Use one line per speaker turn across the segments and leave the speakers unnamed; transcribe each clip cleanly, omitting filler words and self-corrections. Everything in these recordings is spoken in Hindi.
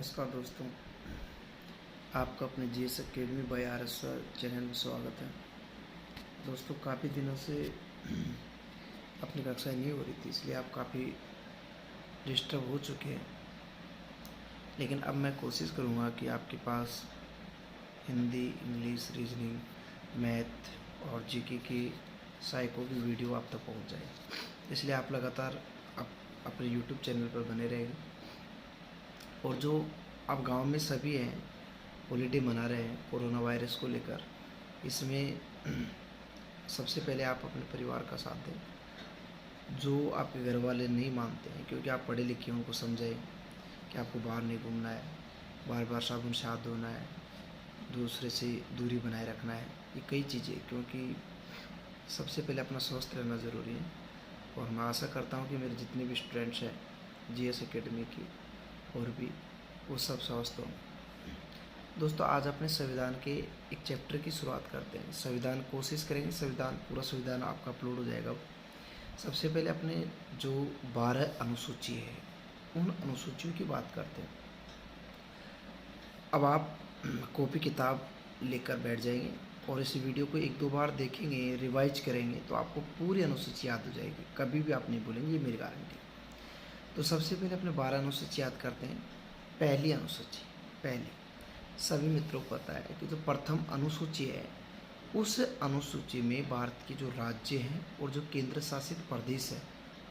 नमस्कार दोस्तों, आपका अपने GS academy by R S channel में स्वागत है। दोस्तों, काफ़ी दिनों से अपनी कक्षाएं नहीं हो रही थी, इसलिए आप काफ़ी डिस्टर्ब हो चुके हैं। लेकिन अब मैं कोशिश करूंगा कि आपके पास हिंदी, इंग्लिश, रीजनिंग, मैथ और जीके की साइको की वीडियो आप तक पहुंच जाए। इसलिए आप लगातार अपने यूट्यूब चैनल पर बने रहेंगे। और जो अब गांव में सभी हैं, हॉलीडे मना रहे हैं कोरोना वायरस को लेकर, इसमें सबसे पहले आप अपने परिवार का साथ दें। जो आपके घर वाले नहीं मानते हैं, क्योंकि आप पढ़े लिखे हैं, उनको समझाएं कि आपको बाहर नहीं घूमना है, बार बार साबुन से हाथ धोना है, दूसरे से दूरी बनाए रखना है, ये कई चीज़ें। क्योंकि सबसे पहले अपना स्वस्थ रहना ज़रूरी है। और मैं आशा करता हूँ कि मेरे जितने भी स्टूडेंट्स हैं जीएस एकेडमी की और भी, वो सब स्वस्थ हों। दोस्तों, आज अपने संविधान के एक चैप्टर की शुरुआत करते हैं। संविधान कोशिश करेंगे, पूरा संविधान आपका अपलोड हो जाएगा। सबसे पहले अपने जो 12 अनुसूची है, उन अनुसूचियों की बात करते हैं। अब आप कॉपी किताब लेकर बैठ जाएंगे और इस वीडियो को 1-2 बार देखेंगे, रिवाइज करेंगे, तो आपको पूरी अनुसूची याद हो जाएगी। कभी भी आप नहीं भूलेंगे, ये मेरी गारंटी है। तो सबसे पहले अपने 12 अनुसूची याद करते हैं। पहली अनुसूची, सभी मित्रों को पता है कि जो प्रथम अनुसूची है, उस अनुसूची में भारत के जो राज्य हैं और जो केंद्र शासित प्रदेश है,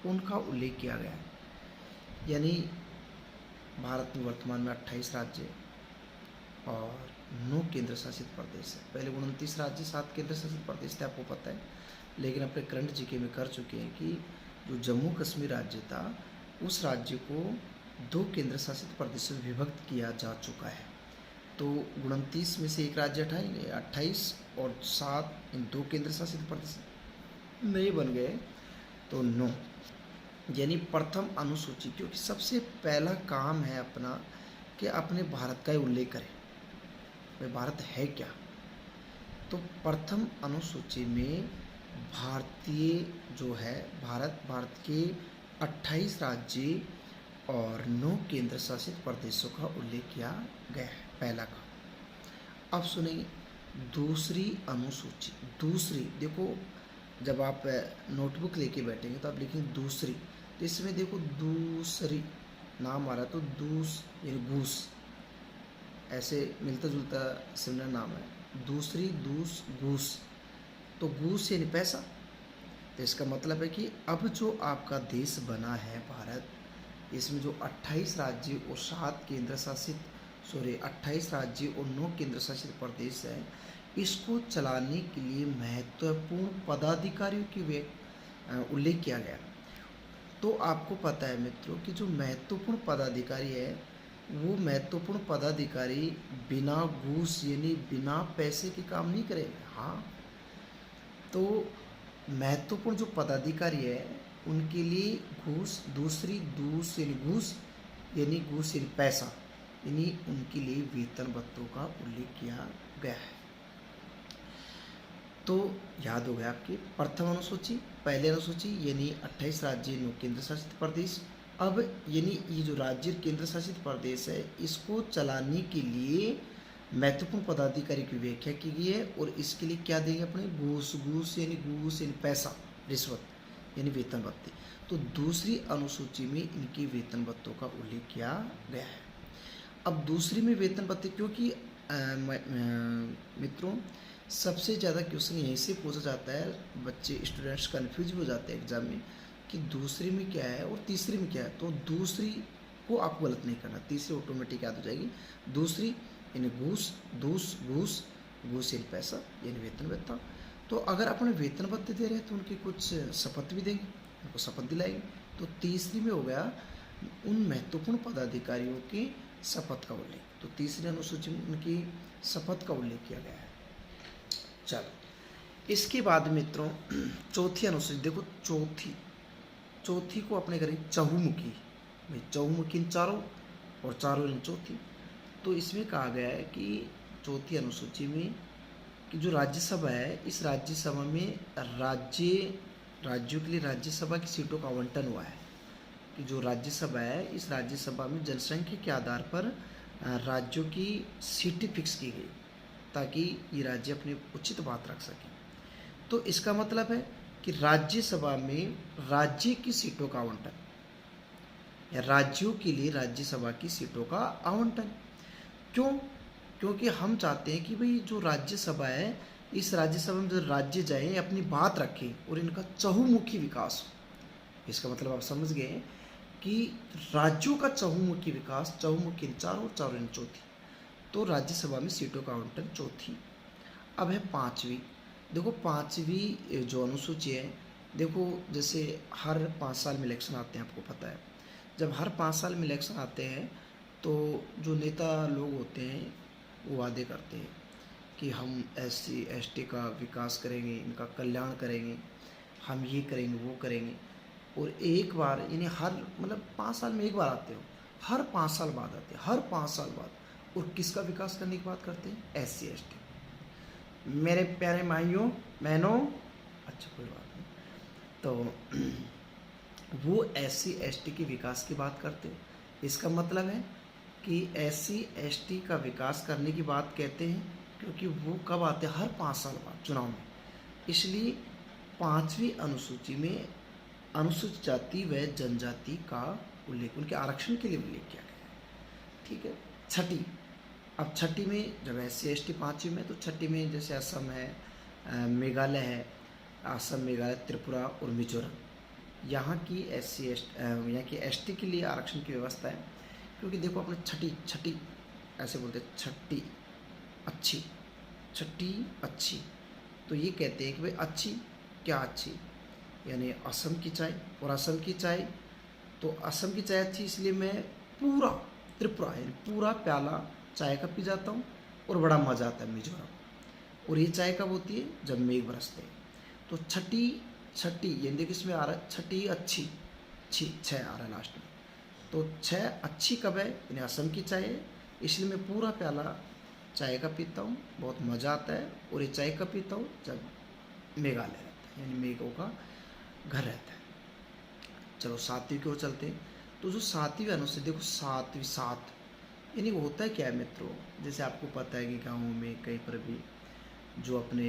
उनका उल्लेख किया गया है। यानी भारत में वर्तमान में 28 राज्य और 9 केंद्र शासित प्रदेश है। पहले 29 राज्य, 7 केंद्र शासित प्रदेश थे, आपको पता है। लेकिन अपने करंट जीके में कर चुके हैं कि जो जम्मू कश्मीर राज्य था, उस राज्य को 2 केंद्र शासित प्रदेशों में विभक्त किया जा चुका है। तो 29 में से एक राज्य 28 और 7 इन 2 केंद्र शासित प्रदेश नहीं बन गए, तो 9। यानी प्रथम अनुसूची, क्योंकि सबसे पहला काम है अपना कि अपने भारत का उल्लेख करें, भाई भारत है क्या। तो प्रथम अनुसूची में भारतीय जो है, भारत के 28 राज्य और 9 केंद्र शासित प्रदेशों का उल्लेख किया गया है, पहला का। अब सुनेंगे दूसरी अनुसूची। दूसरी, देखो जब आप नोटबुक लेके बैठेंगे तो आप लिखेंगे दूसरी, तो इसमें देखो दूसरी नाम आ रहा है, तो दूस यानी घूस, ऐसे मिलता जुलता सिमिलर नाम है। दूसरी, दूस, घूस, तो घूस यानी पैसा। तो इसका मतलब है कि अब जो आपका देश बना है भारत, इसमें जो 28 राज्य और 7 केंद्र शासित 28 राज्य और 9 केंद्र शासित प्रदेश है, इसको चलाने के लिए महत्वपूर्ण पदाधिकारियों की उल्लेख किया गया। तो आपको पता है मित्रों कि जो महत्वपूर्ण पदाधिकारी है, वो महत्वपूर्ण पदाधिकारी बिना घूस यानी बिना पैसे के काम नहीं करेंगे। हाँ, तो महत्वपूर्ण जो पदाधिकारी है, उनके लिए घूस, दूसरी दूस यानी घूस यानी पैसा, यानी उनके लिए वेतन भत्तों का उल्लेख किया गया है। तो याद हो गया आपकी प्रथम अनुसूची, पहले अनुसूची यानी 28 राज्य, 9 केंद्र शासित प्रदेश। अब यानी ये जो राज्य केंद्र शासित प्रदेश है, इसको चलाने के लिए महत्वपूर्ण पदाधिकारी की व्याख्या की गई है। और इसके लिए क्या देंगे अपने, घूस यानी पैसा, रिश्वत यानी वेतन भत्ते। तो दूसरी अनुसूची में इनकी वेतन भत्तों का उल्लेख किया गया है। अब दूसरी में वेतन भत्ते, क्योंकि मित्रों सबसे ज़्यादा क्वेश्चन यहीं से पूछा जाता है, बच्चे स्टूडेंट्स कन्फ्यूज हो जाते हैं एग्जाम में कि दूसरी में क्या है और तीसरी में क्या है। तो दूसरी को आपको गलत नहीं करना, तीसरी ऑटोमेटिक याद हो जाएगी। दूसरी यानी घूस, घूस यानी पैसा यानी वेतन भत्ता। तो अगर अपने वेतन भत्ते दे रहे हैं तो उनकी कुछ शपथ भी देंगे, उनको शपथ दिलाएंगे। तो तीसरी में हो गया उन महत्वपूर्ण पदाधिकारियों की शपथ का उल्लेख। तो तीसरी अनुसूची में उनकी शपथ का उल्लेख किया गया है। चलो, इसके बाद मित्रों चौथी अनुसूची, देखो चौथी को अपने करें चहुमुखी, भाई चहुमुखी चारों और चारों इन चौथी। तो इसमें कहा गया है कि चौथी अनुसूची में कि जो राज्यसभा है, इस राज्यसभा में राज्यों के लिए राज्यसभा की सीटों का आवंटन हुआ है। कि जो राज्यसभा है, इस राज्यसभा में जनसंख्या के आधार पर राज्यों की सीटें फिक्स की गई ताकि ये राज्य अपनी उचित बात रख सकें। तो इसका मतलब है कि राज्यसभा में राज्य की सीटों का आवंटन या राज्यों के लिए राज्यसभा की सीटों का आवंटन। क्यों? क्योंकि हम चाहते हैं कि भाई जो राज्यसभा है, इस राज्यसभा में जो राज्य जाए अपनी बात रखें और इनका चहुमुखी विकास हो। इसका मतलब आप समझ गए कि राज्यों का चहुमुखी विकास, चहुमुखी चार और चार चौथी, तो राज्यसभा में सीटों का आवंटन चौथी। अब है पाँचवीं। देखो पाँचवीं जो अनुसूची है, देखो जैसे हर 5 साल में इलेक्शन आते हैं, आपको पता है। जब हर 5 साल में इलेक्शन आते हैं तो जो नेता लोग होते हैं वो वादे करते हैं कि हम SC ST का विकास करेंगे, इनका कल्याण करेंगे, हम ये करेंगे वो करेंगे। और एक बार यानी हर मतलब 5 साल में एक बार आते हो, हर 5 साल बाद आते हैं, हर 5 साल बाद। और किसका विकास करने की बात करते हैं? SC ST। मेरे प्यारे भाइयों बहनों, अच्छा कोई बात नहीं, तो वो SC ST के विकास की बात करते हो। इसका मतलब है कि SC ST का विकास करने की बात कहते हैं क्योंकि वो कब आते हैं? हर 5 साल बाद चुनाव में। इसलिए पाँचवीं अनुसूची में अनुसूचित जाति व जनजाति का उल्लेख, उनके आरक्षण के लिए उल्लेख किया गया है। ठीक है। छठी, अब छठी में जब SC ST पाँचवीं में, तो छठी में जैसे असम है, मेघालय है, असम, मेघालय, त्रिपुरा और मिजोरम, यहाँ की यहाँ की ST के लिए आरक्षण की व्यवस्था है। क्योंकि देखो अपने छठी ऐसे बोलते हैं, छठी अच्छी, छठी अच्छी, तो ये कहते हैं कि भाई अच्छी क्या अच्छी, यानी असम की चाय और असम की चाय, तो असम की चाय अच्छी इसलिए मैं पूरा त्रिपुरा यानी पूरा प्याला चाय का पी जाता हूँ और बड़ा मज़ा आता है मिजोरम। और ये चाय कब होती है? जब मेघ बरसते हैं। तो छठी यानी देखिए इसमें आ रहा है छठी अच्छी, छः आ रहा है लास्ट में, तो छः अच्छी कब है? यानी असम की चाय है, इसलिए मैं पूरा प्याला चाय का पीता हूँ, बहुत मज़ा आता है। और ये चाय का पीता हूँ जब मेघालय रहता है, यानी मेघों का घर रहता है। चलो सातवीं की ओर चलते हैं। तो जो सातवीं अनुसूची, देखो सातवीं, सात यानी वो होता है क्या है मित्रों, जैसे आपको पता है कि गाँवों में कहीं पर भी जो अपने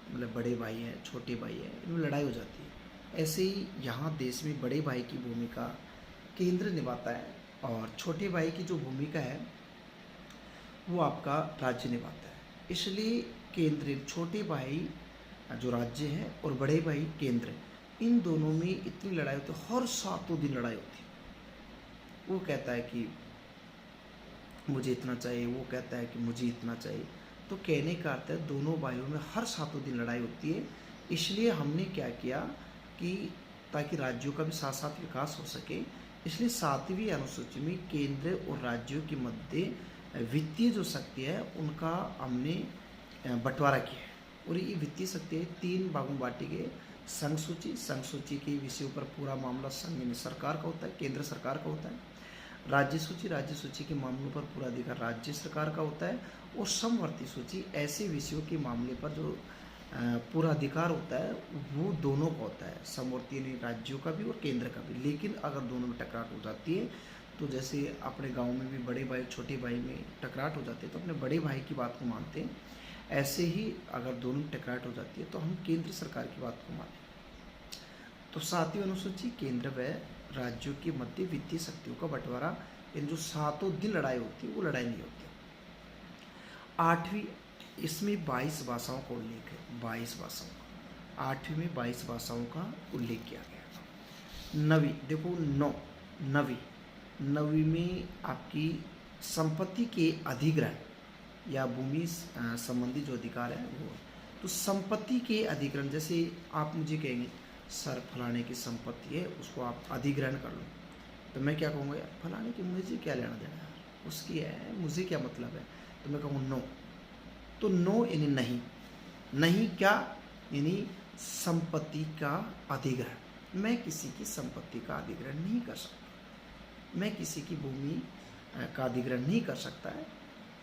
मतलब बड़े भाई हैं, छोटे भाई हैं, इनमें लड़ाई हो जाती है। ऐसे ही यहाँ देश में बड़े भाई की भूमिका केंद्र निभाता है और छोटे भाई की जो भूमिका है वो आपका राज्य निभाता है। इसलिए केंद्र, छोटे भाई जो राज्य है और बड़े भाई केंद्र, इन दोनों में इतनी लड़ाई होती है, हर 7 दिन लड़ाई होती है। वो कहता है कि मुझे इतना चाहिए, वो कहता है कि मुझे इतना चाहिए। तो कहने का अर्थ है दोनों भाइयों में हर 7 दिन लड़ाई होती है। इसलिए हमने क्या किया कि ताकि राज्यों का भी साथ साथ विकास हो सके, इसलिए 7वीं अनुसूची में केंद्र और राज्यों के मध्य वित्तीय जो शक्ति है उनका हमने बंटवारा किया है। और ये वित्तीय शक्ति है 3 भागों में बांटी गई। संघ सूची के विषयों पर पूरा मामला संघ यानी सरकार का होता है, केंद्र सरकार का होता है। राज्य सूची के मामलों पर पूरा अधिकार राज्य सरकार का होता है। और समवर्ती सूची ऐसे विषयों के मामले पर जो पूरा अधिकार होता है वो दोनों का होता है, समवर्ती यानी राज्यों का भी और केंद्र का भी। लेकिन अगर दोनों में टकराट हो जाती है, तो जैसे अपने गांव में भी बड़े भाई छोटे भाई में टकराट हो जाती है तो अपने बड़े भाई की बात को मानते हैं। ऐसे ही अगर दोनों में टकराट हो जाती है तो हम केंद्र सरकार की बात को मानते हैं। तो 7वीं अनुसूची केंद्र व राज्यों के मध्य वित्तीय शक्तियों का बंटवारा, इन जो 7 दिन लड़ाई होती है वो लड़ाई नहीं होती। 8वीं, इसमें 22 भाषाओं का उल्लेख है, 22 भाषाओं का, 8वीं में 22 भाषाओं का उल्लेख किया गया। 9वीं, देखो नवीं में आपकी संपत्ति के अधिग्रहण या भूमि संबंधी जो अधिकार है वो। तो संपत्ति के अधिग्रहण, जैसे आप मुझे कहेंगे सर फलाने की संपत्ति है उसको आप अधिग्रहण कर लो, तो मैं क्या कहूँगा, यार फलाने की मुझे क्या लेना देना यार, उसकी है, मुझे क्या मतलब है। तो मैं कहूँ नो। तो नो यानी नहीं क्या, यानी संपत्ति का अधिग्रहण। मैं किसी की संपत्ति का अधिग्रहण नहीं कर सकता, मैं किसी की भूमि का अधिग्रहण नहीं कर सकता है।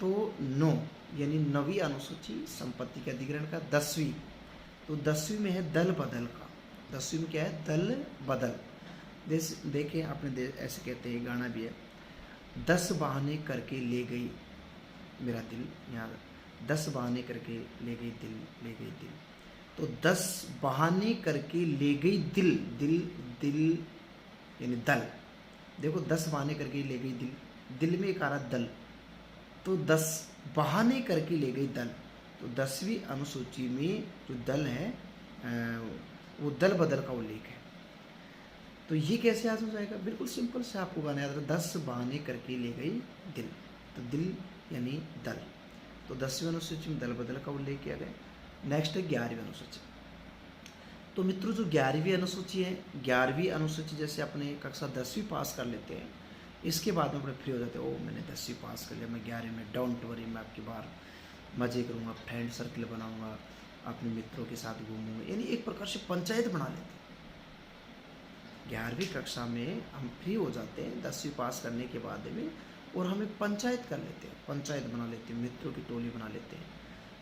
तो नो यानी 9वीं अनुसूची संपत्ति के अधिग्रहण का। 10वीं, तो 10वीं में है दल बदल का। 10वीं में क्या है? दल बदल। देखें आपने ऐसे कहते हैं, गाना भी है, 10 बहाने करके ले गई मेरा दिल, यहाँ 10 बहाने करके ले गई दिल, ले गई दिल। तो 10 बहाने करके ले गई दिल, दिल दिल यानी दल। देखो 10 बहाने करके ले गई दिल, दिल में एक आ रहा दल, तो 10 बहाने करके ले गई दल। तो 10वीं अनुसूची में जो दल है वो दल बदल का उल्लेख है। तो ये कैसे याद हो जाएगा? बिल्कुल सिंपल से आपको गाना याद रहा, 10 बहाने करके ले गई दिल, तो दिल यानी दल। तो 10वीं अनुसूची में दल बदल का उल्लेख किया गया। नेक्स्ट है 11वीं अनुसूची। तो मित्रों जो 11वीं अनुसूची है, 11वीं अनुसूची जैसे अपने कक्षा 10वीं पास कर लेते हैं, इसके बाद में अपने फ्री हो जाते हैं, ओ मैंने 10वीं पास कर लिया, मैं 11वीं में डोंट वरी, मैं आपकी बार मज़े करूँगा, फ्रेंड सर्कल बनाऊँगा, अपने मित्रों के साथ घूमूँगा, यानी एक प्रकार से पंचायत बना लेते हैं। 11वीं कक्षा में हम फ्री हो जाते हैं 10वीं पास करने के बाद में, और हम एक पंचायत कर लेते हैं, पंचायत बना लेते हैं, मित्रों की टोली बना लेते हैं।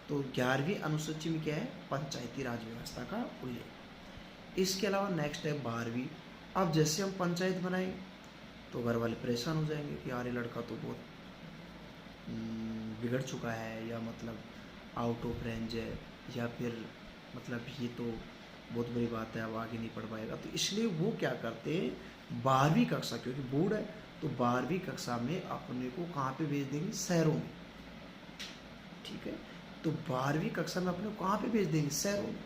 तो 11वीं अनुसूची में क्या है? पंचायती राज व्यवस्था का उल्लेख। इसके अलावा नेक्स्ट है 12वीं। अब जैसे हम पंचायत बनाएं तो घर वाले परेशान हो जाएंगे कि यार ये लड़का तो बहुत बिगड़ चुका है, या मतलब आउट ऑफ रेंज है, या फिर मतलब ये तो बहुत बड़ी बात है, अब आगे नहीं पढ़ पाएगा। तो इसलिए वो क्या करते हैं, 12वीं कक्षा, क्योंकि बोर्ड है तो 12वीं कक्षा में अपने को कहाँ पे भेज देंगे? शहरों में। ठीक है, तो 12वीं कक्षा में अपने को कहाँ पे भेज देंगे? शहरों में।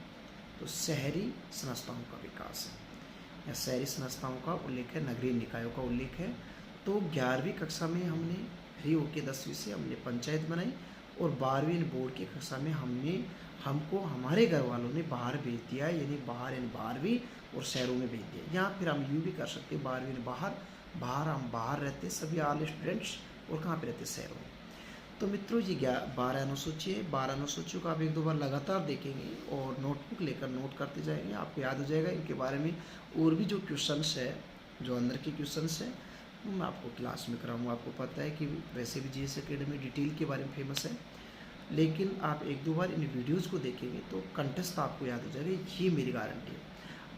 तो शहरी संस्थाओं का विकास है, या शहरी संस्थाओं का उल्लेख है, नगरीय निकायों का उल्लेख है। तो 11वीं कक्षा में हमने फ्री होके 10वीं से हमने पंचायत बनाई, और 12वीं बोर्ड की कक्षा में हमको हमारे घर वालों ने बाहर भेज दिया, यानी बाहर यानी 12वीं और शहरों में भेज दिया। यहाँ फिर हम यूँ भी कर सकते हैं, 12वीं में बाहर हम बाहर रहते सभी ऑल स्टूडेंट्स, और कहाँ पे रहते? शहरों में। तो मित्रों ये 12 अनुसूची है, 12 अनुसूचियों का आप एक दो बार लगातार देखेंगे और नोटबुक लेकर नोट करते जाएंगे, आपको याद हो जाएगा। इनके बारे में और भी जो क्वेश्चंस है, जो अंदर के क्वेश्चंस है, वो मैं आपको क्लास में कराऊंगा। आपको पता है कि वैसे भी जीएस एकेडमी डिटेल के बारे में फेमस है, लेकिन आप एक दो बार इन वीडियोज़ को देखेंगे तो कंटेस्ट आपको याद हो जाएगा, ये मेरी गारंटी है।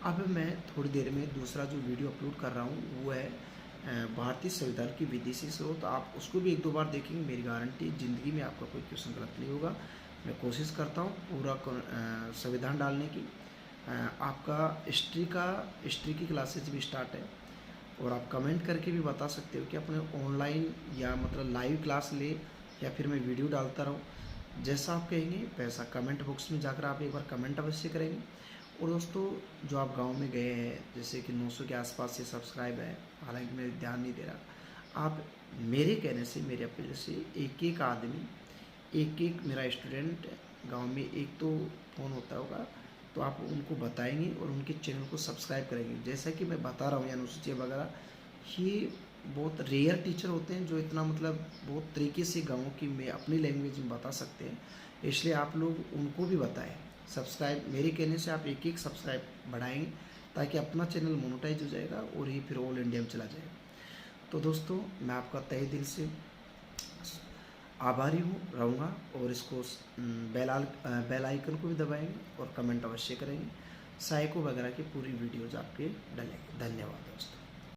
अब मैं थोड़ी देर में दूसरा जो वीडियो अपलोड कर रहा हूँ वो है भारतीय संविधान की विदेशी स्रोत। आप उसको भी एक दो बार देखेंगे, मेरी गारंटी ज़िंदगी में आपका कोई क्वेश्चन गलत नहीं होगा। मैं कोशिश करता हूँ पूरा संविधान डालने की। आपका हिस्ट्री की क्लासेज भी स्टार्ट है, और आप कमेंट करके भी बता सकते हो कि अपने ऑनलाइन या मतलब लाइव क्लास ले, या फिर मैं वीडियो डालता रहूँ। जैसा आप कहेंगे वैसा कमेंट बॉक्स में जाकर आप एक बार कमेंट अवश्य करेंगे। और दोस्तों जो आप गांव में गए हैं, जैसे कि 900 के आसपास से सब्सक्राइब है, हालांकि मैं ध्यान नहीं दे रहा, आप मेरे कहने से, मेरे अपील से एक एक आदमी, एक एक मेरा स्टूडेंट गांव में एक तो फ़ोन होता होगा, तो आप उनको बताएंगे और उनके चैनल को सब्सक्राइब करेंगे। जैसा कि मैं बता रहा हूँ, या अनुसूची वगैरह, ये बहुत रेयर टीचर होते हैं जो इतना मतलब बहुत तरीके से गाँव की में अपनी लैंग्वेज में बता सकते हैं, इसलिए आप लोग उनको भी बताएं। सब्सक्राइब मेरे कहने से आप एक एक सब्सक्राइब बढ़ाएंगे, ताकि अपना चैनल मोनेटाइज हो जाएगा और ये फिर ऑल इंडिया में चला जाएगा। तो दोस्तों मैं आपका तहे दिल से आभारी रहूँगा, और इसको बेल आइकन को भी दबाएंगे और कमेंट अवश्य करेंगे। साइको वगैरह की पूरी वीडियोज़ आपके डलेंगे। धन्यवाद दोस्तों।